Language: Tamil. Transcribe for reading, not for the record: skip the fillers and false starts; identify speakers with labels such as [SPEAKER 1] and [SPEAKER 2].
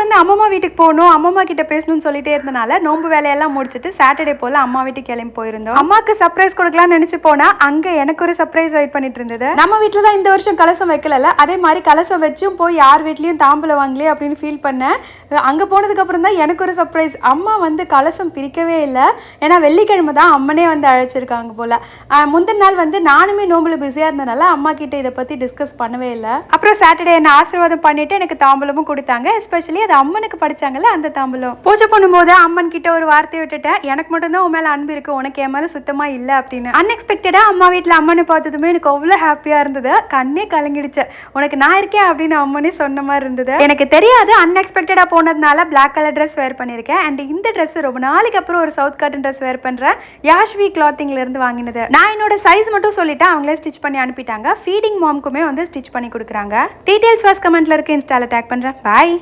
[SPEAKER 1] வந்து அம்மம்மா வீட்டுக்கு போகணும், அம்மம்மா கிட்ட பேசணும்னு சொல்லிட்டே இருந்தனால நோம்பு வேலையெல்லாம் முடிச்சுட்டு சாட்டர்டே போல அம்மா வீட்டுக்கு கிளம்பி போயிருந்தோம். அம்மாக்கு சர்ப்ரைஸ் கொடுக்கலாம்னு நினைச்சு போனா அங்க எனக்கு ஒரு சர்ப்ரைஸ் வெயிட் பண்ணிட்டு இருந்தது. நம்ம வீட்டுல தான் இந்த வருஷம் கலசம் வைக்கல, அதே மாதிரி கலசம் வச்சும் போய் யார் வீட்லயும் தாம்பூலம் வாங்கலையே அப்படின்னு ஃபீல் பண்ணேன். அங்க போனதுக்கு அப்புறம் தான் எனக்கு ஒரு சர்ப்ரைஸ். அம்மா வந்து கலசம் பிரிக்கவே இல்லை. ஏன்னா வெள்ளிக்கிழமை தான் அம்மனே வந்து அழைச்சிருக்காங்க போல. முந்தின நாள் வந்து நானுமே நோம்புல பிஸியா இருந்தனால அம்மா கிட்ட இதை பத்தி டிஸ்கஸ் பண்ணவே இல்லை. அப்புறம் சாட்டர்டே என்ன ஆசீர்வாதம் பண்ணிட்டு எனக்கு தாம்பூலமும் கொடுத்தாங்க. எஸ்பெஷலி அது அம்மனுக்கு படிச்சாங்கல்ல அந்த தாம்பூலம். பூஜை பண்ணும்போது அம்மன் கிட்ட ஒரு வார்த்தை விட்டுட்டேன், எனக்கு மட்டும் தான் உன் மேல அன்பு இருக்கு, உனக்கு என் மேல சுத்தமா இல்ல அப்படின்னு. அன்எக்ஸ்பெக்டடா அம்மா வீட்டுல அம்மனை பார்த்ததுமே எனக்கு அவ்வளவு ஹாப்பியா இருந்தது. கண்ணே கலங்கிடுச்சு. உனக்கு நான் இருக்கேன் அப்படின்னு அம்மனே சொன்ன மாதிரி இருந்தது. எனக்கு தெரியாது, அன்எக்ஸ்பெக்டடா போனதுனால பிளாக் கலர் ட்ரெஸ் வேர் பண்ணிருக்கேன். அண்ட் இந்த ட்ரெஸ் ரொம்ப நாளைக்கு அப்புறம் ஒரு சவுத் காட்டன் ட்ரெஸ் வேர் பண்றேன். யாஷ்வி கிளாத்திங்ல இருந்து வாங்கினது. நான் என்னோட சைஸ் மட்டும் சொல்லிட்டேன், அவங்களே ஸ்டிச் பண்ணி அனுப்பிட்டாங்க. ஃபீடிங் மாம்க்குமே வந்து ஸ்டிச் பண்ணி கொடுக்குறாங்க. டீடைல்ஸ் ஃபர்ஸ்ட் கமெண்ட்ல இருக்கு, இன்ஸ்டால டேக் பண்றேன். பாய்.